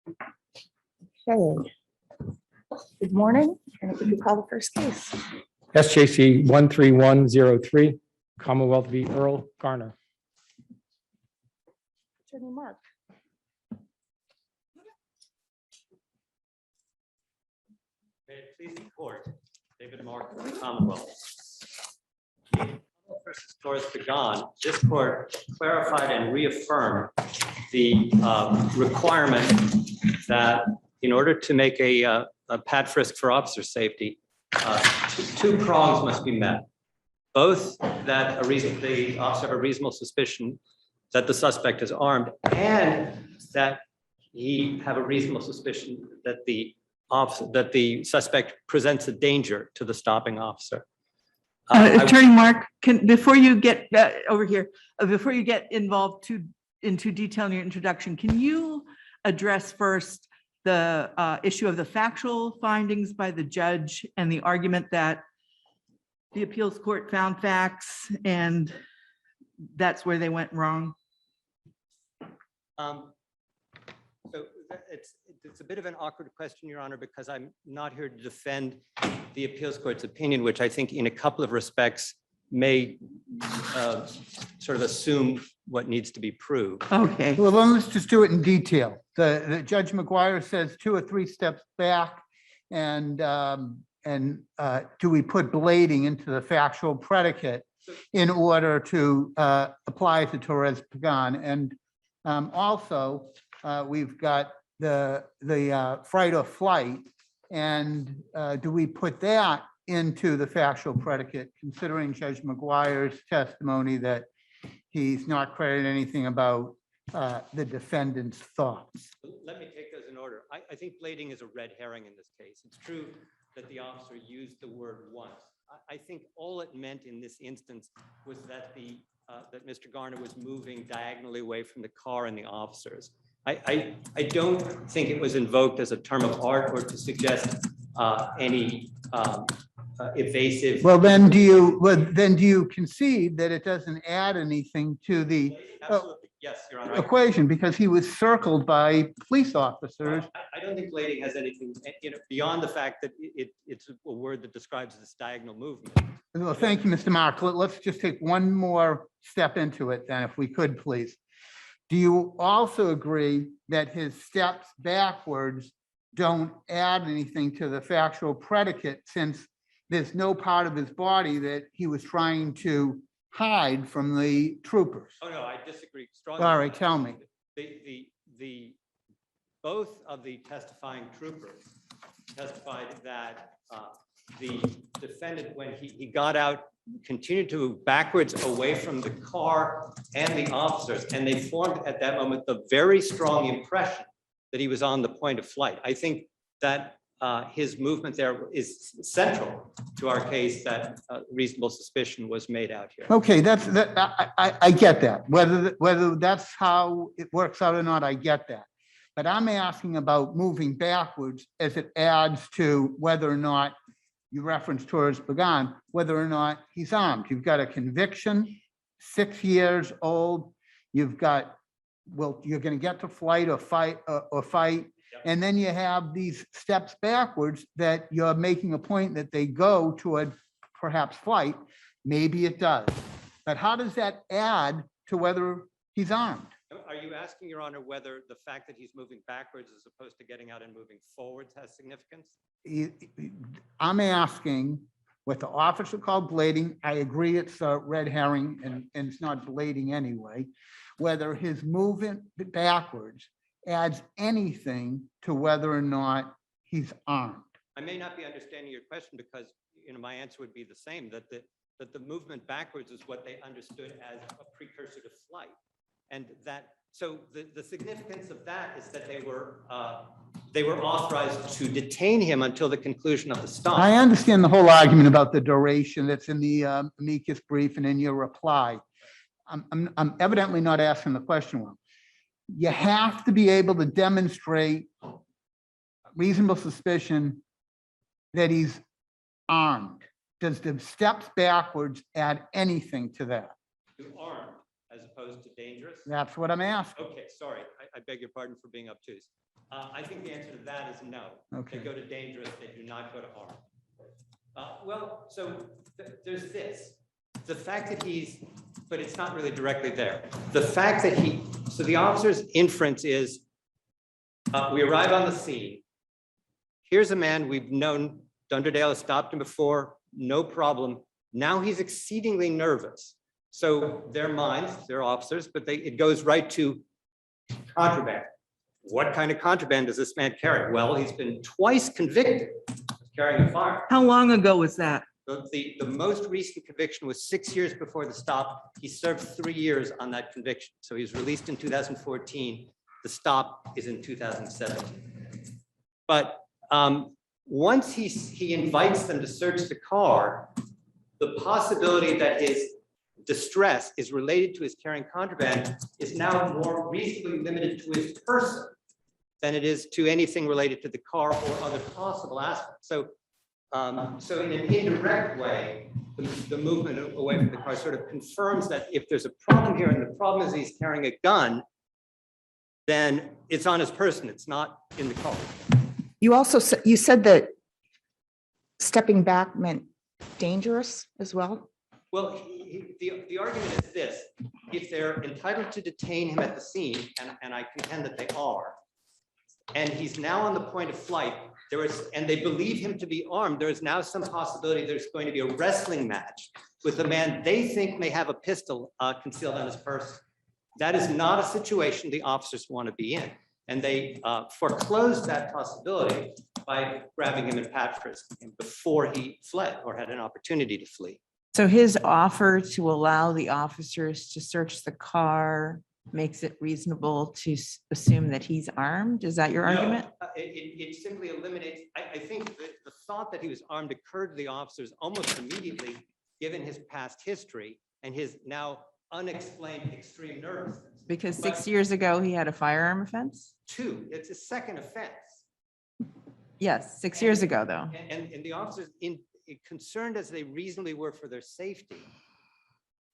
Okay. Good morning. And if you call the first case. SJC-13103, Commonwealth v. Earl, Garner. Attorney Mark. May it please the court, David Mark of the Commonwealth. In versus Torres Pagan, this court clarified and reaffirmed the requirement that in order to make a pat frisk for officer safety, two prongs must be met. Both that the officer have a reasonable suspicion that the suspect is armed, and that he have a reasonable suspicion that the suspect presents a danger to the stopping officer. Attorney Mark, before you get over here, before you get involved into detail in your introduction, can you address first the issue of the factual findings by the judge and the argument that the appeals court found facts and that's where they went wrong? So it's a bit of an awkward question, Your Honor, because I'm not here to defend the appeals court's opinion, which I think in a couple of respects may sort of assume what needs to be proved. Okay. Well, then let's just do it in detail. The Judge McGuire says 2 or 3 steps back, and do we put blading into the factual predicate in order to apply to Torres Pagan? And also we've got the fright or flight, and do we put that into the factual predicate, considering Judge McGuire's testimony that he's not credited anything about the defendant's thoughts? Let me take those in order. I think blading is a red herring in this case. It's true that the officer used the word once. I think all it meant in this instance was that that Mr. Garner was moving diagonally away from the car and the officers. I don't think it was invoked as a term of art or to suggest any evasive. Well, then do you concede that it doesn't add anything to the Absolutely. Yes, Your Honor. equation, because he was circled by police officers? I don't think blading has anything, beyond the fact that it's a word that describes this diagonal movement. Well, thank you, Mr. Mark. Let's just take one more step into it then, if we could, please. Do you also agree that his steps backwards don't add anything to the factual predicate, since there's no part of his body that he was trying to hide from the troopers? Oh, no, I disagree strongly. All right, tell me. Both of the testifying troopers testified that the defendant, when he got out, continued to move backwards away from the car and the officers, and they formed at that moment the very strong impression that he was on the point of flight. I think that his movement there is central to our case, that reasonable suspicion was made out here. Okay, I get that. Whether that's how it works out or not, I get that. But I'm asking about moving backwards as it adds to whether or not, you referenced Torres Pagan, whether or not he's armed. You've got a conviction, 6 years old. You've got, well, you're going to get to flight or fight. Yep. And then you have these steps backwards that you're making a point that they go toward perhaps flight. Maybe it does. But how does that add to whether he's armed? Are you asking, Your Honor, whether the fact that he's moving backwards as opposed to getting out and moving forwards has significance? I'm asking what the officer called blading. I agree it's a red herring and it's not blading anyway. Whether his movement backwards adds anything to whether or not he's armed. I may not be understanding your question, because my answer would be the same, that the movement backwards is what they understood as a precursor to flight. And that, so the significance of that is that they were authorized to detain him until the conclusion of the stop. I understand the whole argument about the duration that's in the amicus brief and in your reply. I'm evidently not asking the question well. You have to be able to demonstrate reasonable suspicion that he's armed. Does the steps backwards add anything to that? To armed as opposed to dangerous? That's what I'm asking. Okay, sorry. I beg your pardon for being obtuse. I think the answer to that is no. Okay. They go to dangerous, they do not go to harm. Well, so there's this. The fact that but it's not really directly there. The fact that so the officer's inference is, we arrive on the scene. Here's a man we've known, Dunderdale has stopped him before, no problem. Now he's exceedingly nervous. So their minds, they're officers, but it goes right to contraband. What kind of contraband does this man carry? Well, he's been twice convicted of carrying a firearm. How long ago was that? The most recent conviction was 6 years before the stop. He served 3 years on that conviction. So he was released in 2014. The stop is in 2017. But once he invites them to search the car, the possibility that his distress is related to his carrying contraband is now more reasonably limited to his person than it is to anything related to the car or other possible aspects. So in an indirect way, the movement away from the car sort of confirms that if there's a problem here and the problem is he's carrying a gun, then it's on his person, it's not in the car. You also said, you said that stepping back meant dangerous as well? Well, the argument is this: if they're entitled to detain him at the scene, and I contend that they are, and he's now on the point of flight, and they believe him to be armed, there is now some possibility there's going to be a wrestling match with a man they think may have a pistol concealed on his person. That is not a situation the officers want to be in. And they foreclosed that possibility by grabbing him and pat frisking him before he fled or had an opportunity to flee. So his offer to allow the officers to search the car makes it reasonable to assume that he's armed? Is that your argument? No, it simply eliminates, I think that the thought that he was armed occurred to the officers almost immediately, given his past history and his now unexplained extreme nervousness. Because 6 years ago, he had a firearm offense? Two, it's a second offense. Yes, 6 years ago, though. And the officers, concerned as they reasonably were for their safety,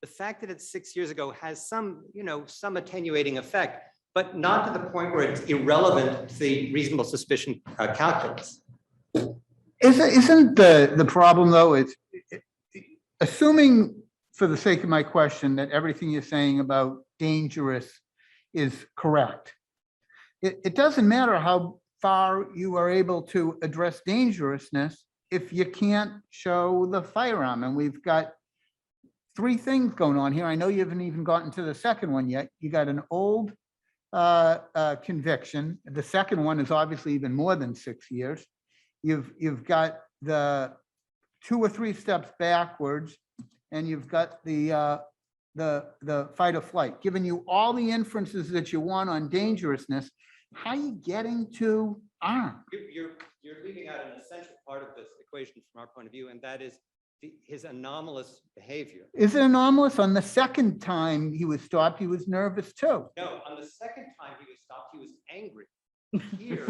the fact that it's 6 years ago has some attenuating effect, but not to the point where it's irrelevant to the reasonable suspicion calculus. Isn't the problem, though, it's assuming, for the sake of my question, that everything you're saying about dangerous is correct. It doesn't matter how far you are able to address dangerousness if you can't show the firearm. And we've got three things going on here. I know you haven't even gotten to the second one yet. You got an old conviction. The second one is obviously even more than 6 years. You've got the 2 or 3 steps backwards, and you've got the fight or flight. Giving you all the inferences that you want on dangerousness, how are you getting to arm? You're leaving out an essential part of this equation from our point of view, and that is his anomalous behavior. Is it anomalous? On the second time he was stopped, he was nervous too. No, on the second time he was stopped, he was angry. Here,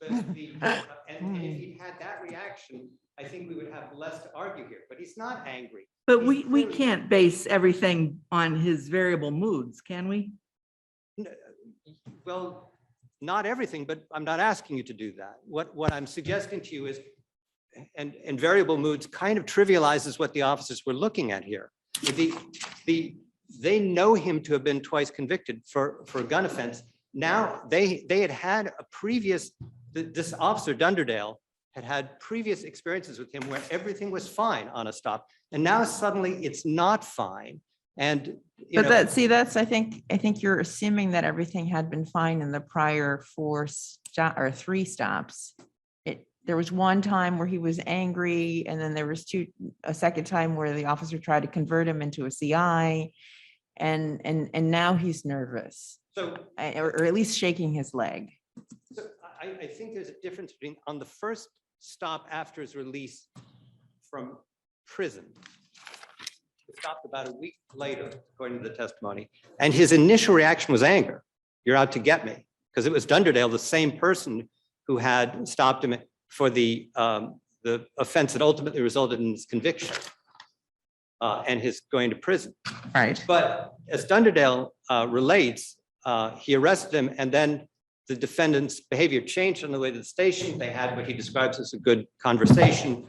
and if he had that reaction, I think we would have less to argue here, but he's not angry. But He's we clearly- can't base everything on his variable moods, can we? Well, not everything, but I'm not asking you to do that. What I'm suggesting to you is, and variable moods kind of trivializes what the officers were looking at here. They know him to have been twice convicted for a gun offense. Now they had a previous, this officer Dunderdale had previous experiences with him where everything was fine on a stop, and now suddenly it's not fine. And But I think you're assuming that everything had been fine in the prior 3 stops. There was one time where he was angry, and then there was a second time where the officer tried to convert him into a CI, and now he's nervous, or at least shaking his leg. So I think there's a difference between on the first stop after his release from prison. He stopped about a week later, according to the testimony, and his initial reaction was anger. You're out to get me, because it was Dunderdale, the same person who had stopped him for the offense that ultimately resulted in his conviction and his going to prison. Right. But as Dunderdale relates, he arrested him, and then the defendant's behavior changed on the way to the station. They had what he describes as a good conversation.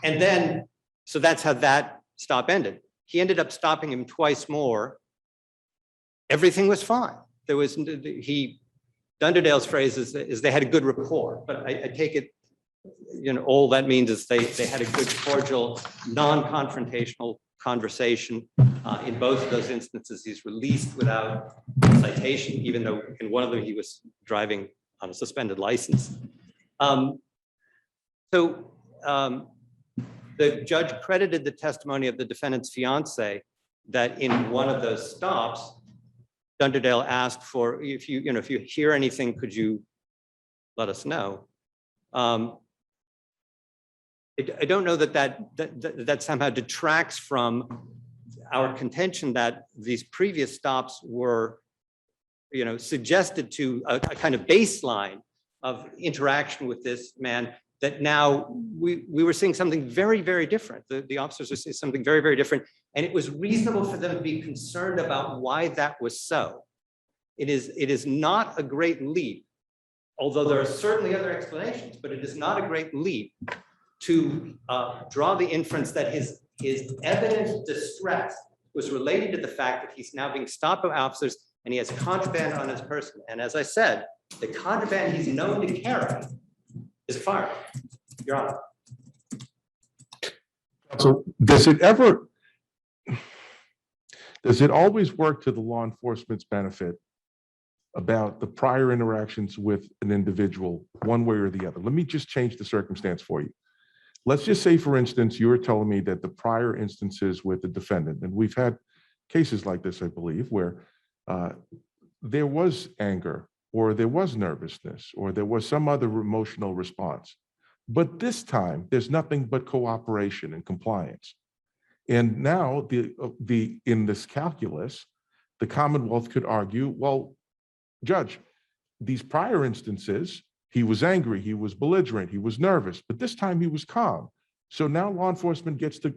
And then, so that's how that stop ended. He ended up stopping him twice more. Everything was fine. There was, Dunderdale's phrase is they had a good rapport, but I take it, all that means is they had a good, cordial, non-confrontational conversation. In both of those instances, he's released without citation, even though in one of them he was driving on a suspended license. The judge credited the testimony of the defendant's fiance that in one of those stops, Dunderdale asked for, if you hear anything, could you let us know? I don't know that somehow detracts from our contention that these previous stops were, suggested to a kind of baseline of interaction with this man, that now we were seeing something very, very different. The officers were seeing something very, very different. And it was reasonable for them to be concerned about why that was so. It is not a great leap, although there are certainly other explanations, but it is not a great leap to draw the inference that his evident distress was related to the fact that he's now being stopped by officers and he has contraband on his person. And as I said, the contraband he's known to carry is a firearm. Your Honor. So does it always work to the law enforcement's benefit about the prior interactions with an individual, one way or the other? Let me just change the circumstance for you. Let's just say, for instance, you were telling me that the prior instances with the defendant, and we've had cases like this, I believe, where there was anger, or there was nervousness, or there was some other emotional response. But this time, there's nothing but cooperation and compliance. And now, in this calculus, the Commonwealth could argue, well, Judge, these prior instances, he was angry, he was belligerent, he was nervous, but this time he was calm. So now law enforcement gets to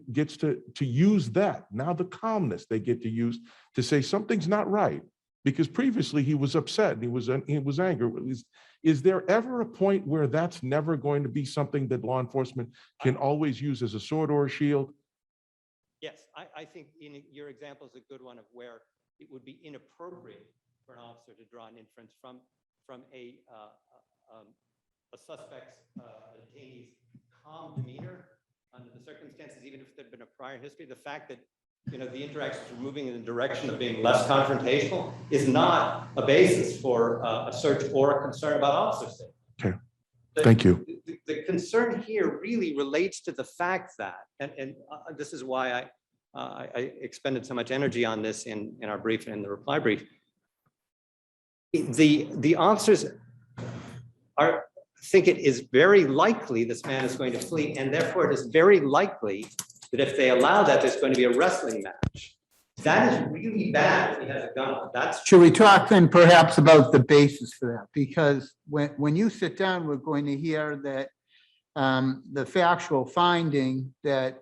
use that. Now the calmness they get to use to say something's not right, because previously he was upset and he was angry. Is there ever a point where that's never going to be something that law enforcement can always use as a sword or a shield? Yes, I think your example is a good one of where it would be inappropriate for an officer to draw an inference from a suspect's detainee's calm demeanor under the circumstances, even if there'd been a prior history. The fact that the interactions are moving in the direction of being less confrontational is not a basis for a search or a concern about officer safety. Okay, thank you. The concern here really relates to the fact that, and this is why I expended so much energy on this in our brief and in the reply brief. The officers think it is very likely this man is going to flee, and therefore it is very likely that if they allow that, there's going to be a wrestling match. That is really bad if he has a gun. Should we talk then perhaps about the basis for that? Because when you sit down, we're going to hear that the factual finding that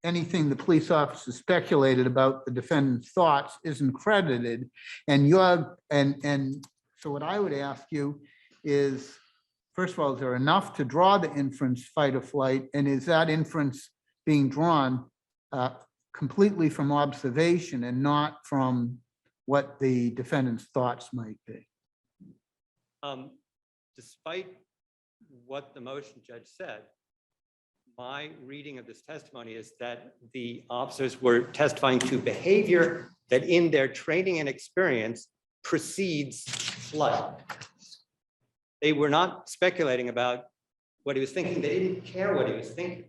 anything the police officer speculated about the defendant's thoughts isn't credited. And so what I would ask you is, first of all, is there enough to draw the inference fight or flight? And is that inference being drawn completely from observation and not from what the defendant's thoughts might be? Despite what the motion judge said, my reading of this testimony is that the officers were testifying to behavior that in their training and experience precedes flight. They were not speculating about what he was thinking. They didn't care what he was thinking.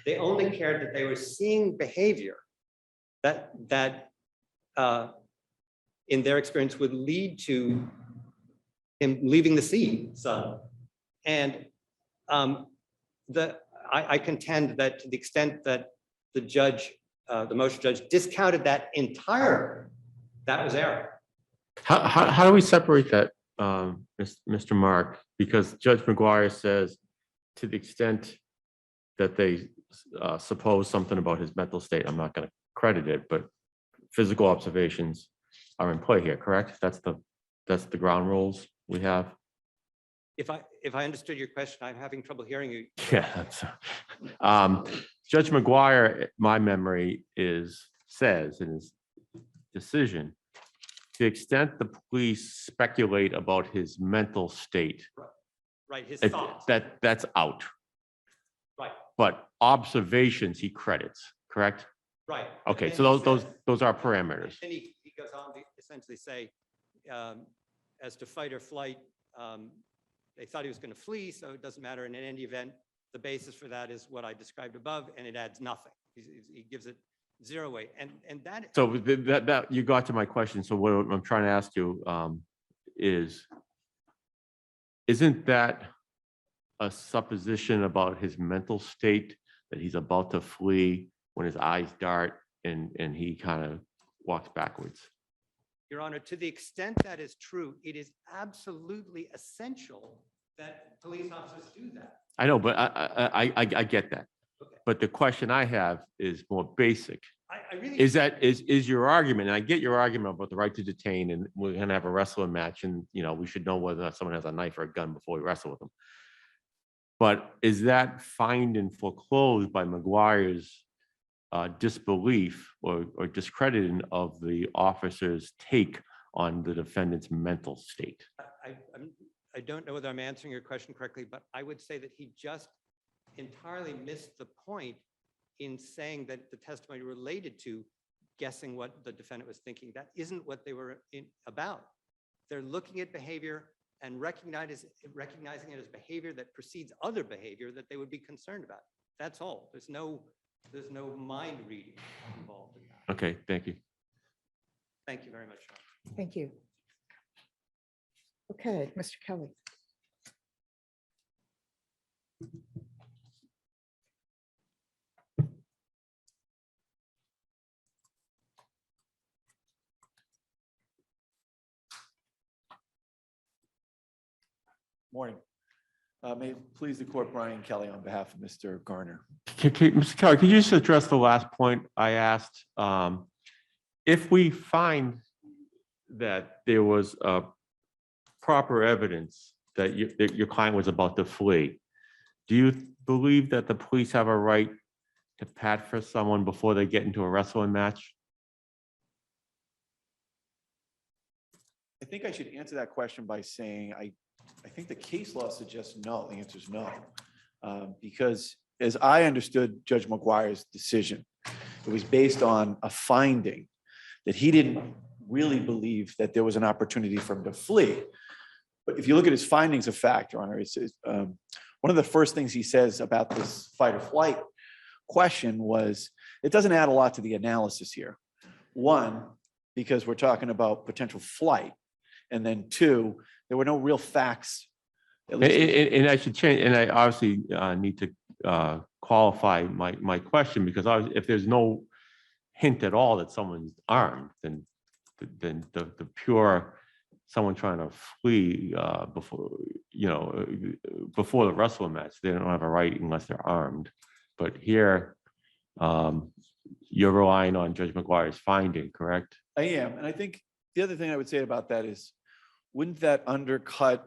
They only cared that they were seeing behavior that in their experience would lead to him leaving the scene. So, and I contend that to the extent that the judge, the motion judge, discounted that entirely, that was error. How do we separate that, Mr. Mark? Because Judge McGuire says to the extent that they suppose something about his mental state, I'm not going to credit it, but physical observations are in play here, correct? That's the ground rules we have. If I understood your question, I'm having trouble hearing you. Yeah. Judge McGuire, my memory says in his decision, to the extent the police speculate about his mental state, Right, his it- thoughts, that's out. right, But observations he credits, correct? right. Okay, And so then he those says- those are parameters. Then he goes on to essentially say, as to fight or flight, they thought he was going to flee, so it doesn't matter. And in any event, the basis for that is what I described above, and it adds nothing. He gives it zero weight. And that, So that you got to my question. So what I'm trying to ask you isn't that a supposition about his mental state that he's about to flee when his eyes dart and he kind of walks backwards? Your Honor, to the extent that is true, it is absolutely essential that police officers do that. I know, but I get that. Okay. But the question I have is more basic. I really. Is your argument, and I get your argument about the right to detain, and we're gonna have a wrestling match, and we should know whether or not someone has a knife or a gun before we wrestle with them. But is that finding foreclosed by McGuire's disbelief or discrediting of the officer's take on the defendant's mental state? I don't know whether I'm answering your question correctly, but I would say that he just entirely missed the point in saying that the testimony related to guessing what the defendant was thinking. That isn't what they were about. They're looking at behavior and recognizing it as behavior that precedes other behavior that they would be concerned about. That's all. There's no mind reading involved in that. Okay, thank you. Thank you very much, Sean. Thank you. Okay, Mr. Kelly. Morning. May it please the court, Brian Kelly on behalf of Mr. Garner. Mr. Kelly, could you just address the last point I asked? If we find that there was proper evidence that your client was about to flee, do you believe that the police have a right to pat for someone before they get into a wrestling match? I think I should answer that question by saying I think the case law suggests no. The answer is no. Because as I understood Judge McGuire's decision, it was based on a finding that he didn't really believe that there was an opportunity for him to flee. But if you look at his findings of fact, Your Honor, it's one of the first things he says about this fight or flight question was, it doesn't add a lot to the analysis here. One, because we're talking about potential flight. And then two, there were no real facts. At least And I should change, and I obviously need to qualify my question, because if there's no hint at all that someone's armed, then the pure someone trying to flee before the wrestling match, they don't have a right unless they're armed. But here, you're relying on Judge McGuire's finding, correct? I am. And I think the other thing I would say about that is, wouldn't that undercut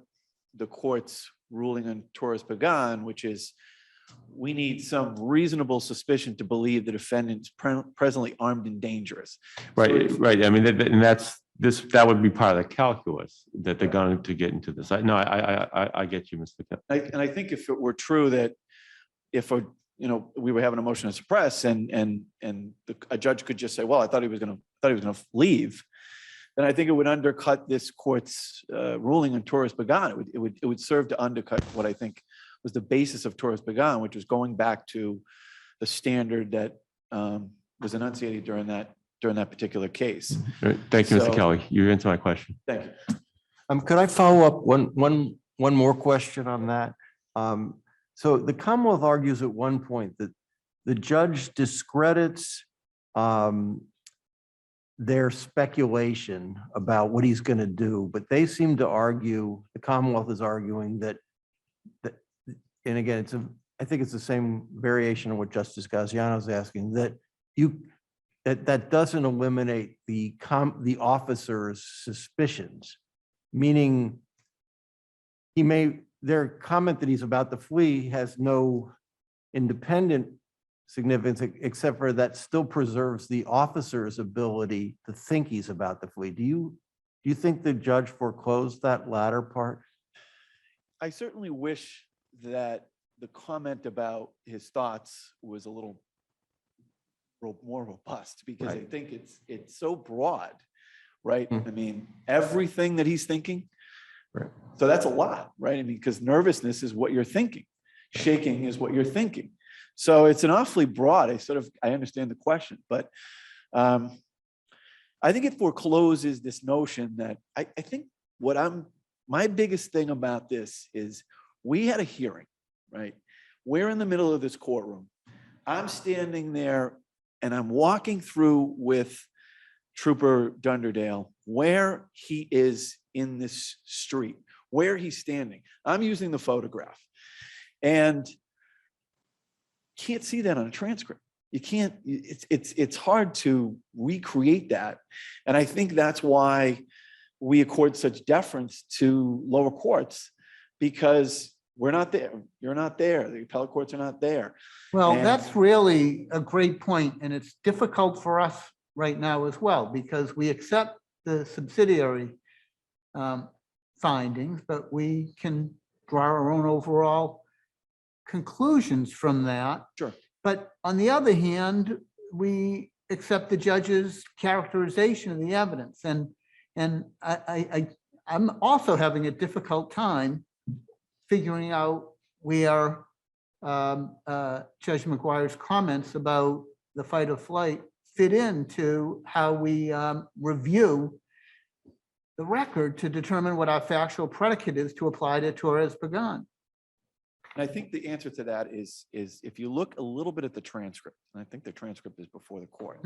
the court's ruling on Torres Pagan, which is we need some reasonable suspicion to believe the defendant is presently armed and dangerous. Right, right. I mean, and that would be part of the calculus that they're going to get into this. No, I get you, Mr. Kelly. And I think if it were true that if we were having a motion to suppress and a judge could just say, well, I thought he was going to leave, then I think it would undercut this court's ruling on Torres Pagan. It would serve to undercut what I think was the basis of Torres Pagan, which was going back to the standard that was enunciated during that particular case. Thank you, Mr. So- Kelly. You answered my question. Thank you. Could I follow up one more question on that? So the Commonwealth argues at one point that the judge discredits their speculation about what he's going to do, but they seem to argue, the Commonwealth is arguing that, and again, I think it's the same variation of what Justice Gaziano is asking, that that doesn't eliminate the officer's suspicions, meaning he may their comment that he's about to flee has no independent significance except for that still preserves the officer's ability to think he's about to flee. Do you think the judge foreclosed that latter part? I certainly wish that the comment about his thoughts was a little more robust, because I Right. think it's so broad, right? Hmm. I mean, everything that he's thinking. Right. So that's a lot, right? I mean, because nervousness is what you're thinking. Shaking is what you're thinking. So it's an awfully broad, I understand the question, but I think it forecloses this notion that I think my biggest thing about this is we had a hearing, right? We're in the middle of this courtroom. I'm standing there and I'm walking through with Trooper Dunderdale where he is in this street, where he's standing. I'm using the photograph and can't see that on a transcript. You can't, it's hard to recreate that. And I think that's why we accord such deference to lower courts, because we're not there. You're not there. The appellate courts are not there. Well, And- that's really a great point, and it's difficult for us right now as well, because we accept the subsidiary findings, but we can draw our own overall conclusions from that. Sure. But on the other hand, we accept the judge's characterization of the evidence, and I'm also having a difficult time figuring out where Judge McGuire's comments about the fight or flight fit into how we review the record to determine what our factual predicate is to apply to Torres-Pagan. And I think the answer to that is if you look a little bit at the transcript, and I think the transcript is before the court,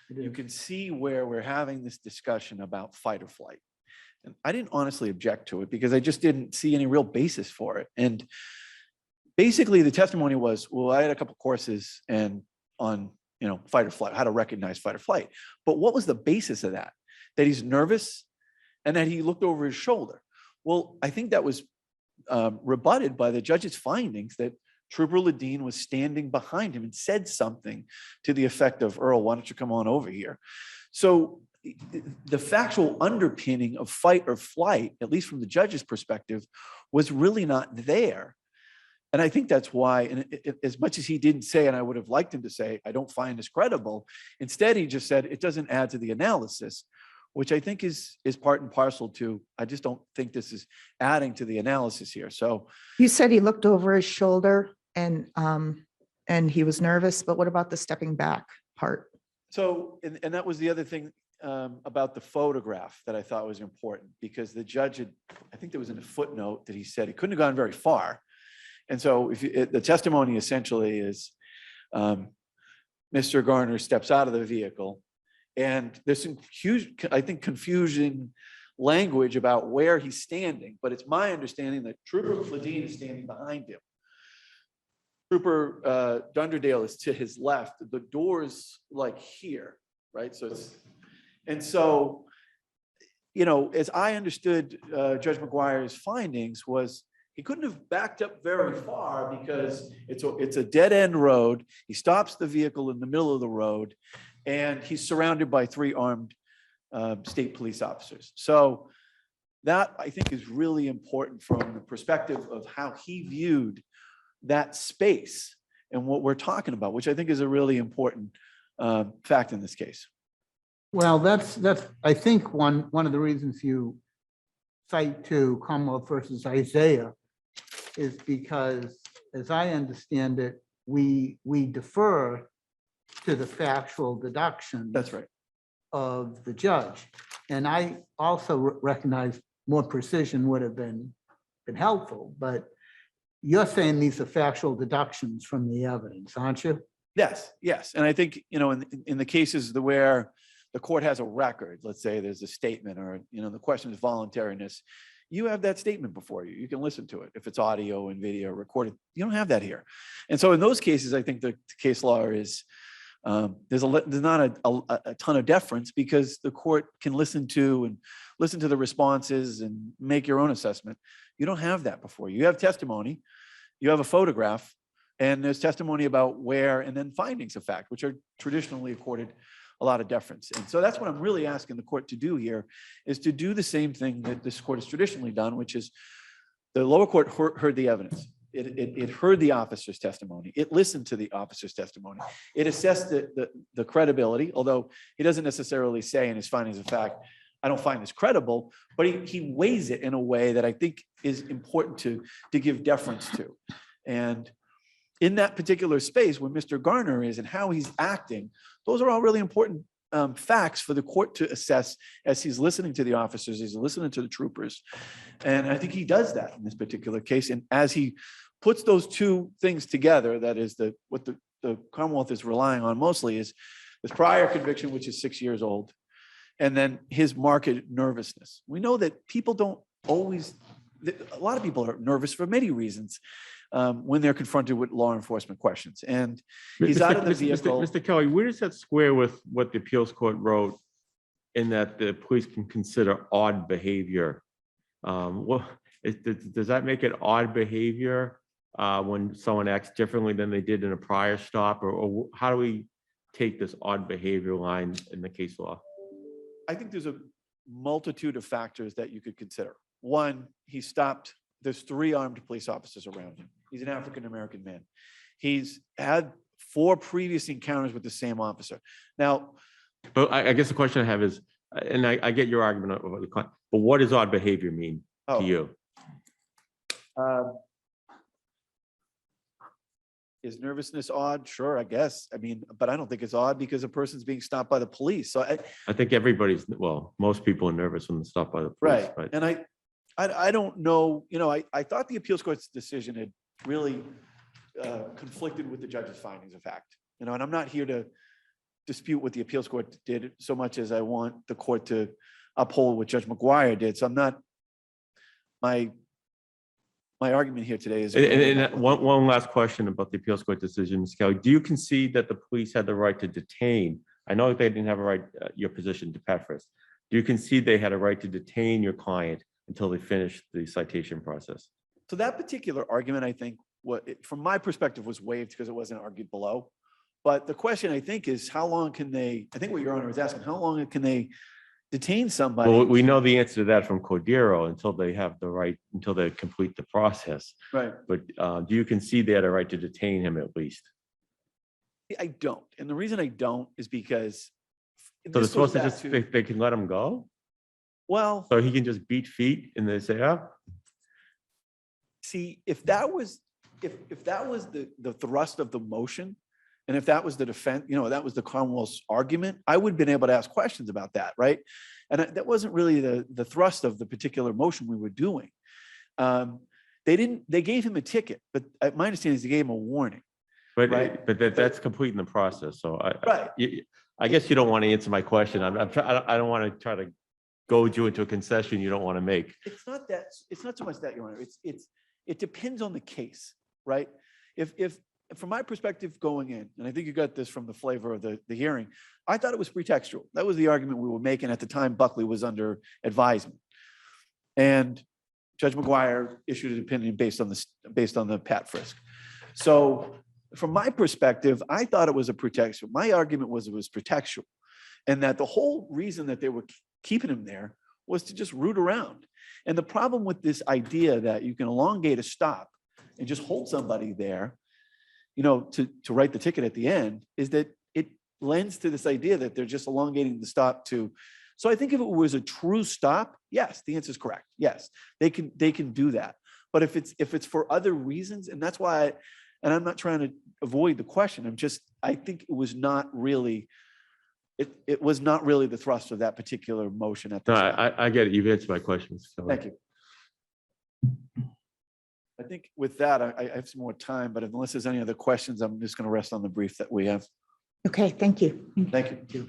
you can see where we're having this discussion about fight or flight. And I didn't honestly object to it because I just didn't see any real basis for it. And basically the testimony was, well, I had a couple courses and on, fight or flight, how to recognize fight or flight. But what was the basis of that? That he's nervous and that he looked over his shoulder. Well, I think that was rebutted by the judge's findings that Trooper Ledeen was standing behind him and said something to the effect of, Earl, why don't you come on over here? So the factual underpinning of fight or flight, at least from the judge's perspective, was really not there. And I think that's why, and as much as he didn't say, and I would have liked him to say, I don't find this credible, instead he just said, it doesn't add to the analysis, which I think is part and parcel to, I just don't think this is adding to the analysis here. So You said he looked over his shoulder and he was nervous, but what about the stepping back part? So, and that was the other thing about the photograph that I thought was important, because the judge had, I think there was in a footnote that he said he couldn't have gone very far. And so the testimony essentially is Mr. Garner steps out of the vehicle and there's some huge, I think, confusion language about where he's standing, but it's my understanding that Trooper Ledeen is standing behind him. Trooper Dunderdale is to his left. The door's like here, right? So it's, and so, as I understood Judge McGuire's findings was he couldn't have backed up very far because it's a dead end road. He stops the vehicle in the middle of the road and he's surrounded by 3 armed state police officers. So that I think is really important from the perspective of how he viewed that space and what we're talking about, which I think is a really important fact in this case. Well, that's I think one of the reasons you cite to Commonwealth versus Isaiah is because, as I understand it, we defer to the factual deduction. That's right. Of the judge. And I also recognize more precision would have been helpful, but you're saying these are factual deductions from the evidence, aren't you? Yes, yes. And I think, in the cases where the court has a record, let's say there's a statement or, the question is voluntariness, you have that statement before you. You can listen to it. If it's audio and video recorded, you don't have that here. And so in those cases, I think the case law is There's not a ton of deference because the court can listen to the responses and make your own assessment. You don't have that before. You have testimony, you have a photograph, and there's testimony about where, and then findings of fact, which are traditionally accorded a lot of deference. And so that's what I'm really asking the court to do here, is to do the same thing that this court has traditionally done, which is the lower court heard the evidence. It heard the officer's testimony. It listened to the officer's testimony. It assessed the credibility, although he doesn't necessarily say in his findings of fact, I don't find this credible, but he weighs it in a way that I think is important to give deference to. And in that particular space where Mr. Garner is and how he's acting, those are all really important facts for the court to assess as he's listening to the officers, he's listening to the troopers. And I think he does that in this particular case. And as he puts those two things together, that is what the Commonwealth is relying on mostly is this prior conviction, which is 6 years old, and then his marked nervousness. We know that people don't always, a lot of people are nervous for many reasons when they're confronted with law enforcement questions. And he's out of the vehicle. Mr. Kelly, where does that square with what the appeals court wrote in that the police can consider odd behavior? Does that make it odd behavior when someone acts differently than they did in a prior stop? Or how do we take this odd behavior line in the case law? I think there's a multitude of factors that you could consider. One, he stopped, there's 3 armed police officers around him. He's an African-American man. He's had 4 previous encounters with the same officer. Now, But I guess the question I have is, and I get your argument, but what does odd behavior mean to you? Is nervousness odd? Sure, I guess. I mean, but I don't think it's odd because a person's being stopped by the police. So I think everybody's, well, most people are nervous when they're stopped by the police. right. And I don't know, I thought the appeals court's decision had really conflicted with the judge's findings of fact. And I'm not here to dispute what the appeals court did so much as I want the court to uphold what Judge McGuire did. So I'm not, my argument here today is. And one last question about the appeals court decision, Ms. Kelly. Do you concede that the police had the right to detain? I know they didn't have a right, your position to Petrus. Do you concede they had a right to detain your client until they finished the citation process? So that particular argument, I think, from my perspective, was waived because it wasn't argued below. But the question, I think, is how long can they, I think what Your Honor is asking, how long can they detain somebody? Well, we know the answer to that from Cordero until they have the right, until they complete the process. Right. But do you concede they had a right to detain him at least? I don't. And the reason I don't is because. So they're this supposed goes to back just, they can let him go? Well, So he can just beat feet and they say, oh, see, if that was the thrust of the motion, and if that was the defense, that was the Commonwealth's argument, I would have been able to ask questions about that, right? And that wasn't really the thrust of the particular motion we were doing. They gave him a ticket, but my understanding is they gave him a warning. but Right. that's completing the process. So Right. I guess you don't want to answer my question. I don't want to try to goad you into a concession you don't want to make. It's not so much that, Your Honor. It depends on the case, right? If from my perspective going in, and I think you got this from the flavor of the hearing, I thought it was pretextual. That was the argument we were making at the time Buckley was under advisement. And Judge McGuire issued an opinion based on the Pat Frisk. So from my perspective, I thought it was a pretextual. My argument was it was pretextual, and that the whole reason that they were keeping him there was to just root around. And the problem with this idea that you can elongate a stop and just hold somebody there, to write the ticket at the end, is that it lends to this idea that they're just elongating the stop to. So I think if it was a true stop, yes, the answer is correct. Yes, they can do that. But if it's for other reasons, and that's why, and I'm not trying to avoid the question, I think it was not really. It was not really the thrust of that particular motion at the No, time. I get it. You've answered my questions. So. Thank you. I think with that, I have some more time, but unless there's any other questions, I'm just going to rest on the brief that we have. Okay, thank you. Thank you.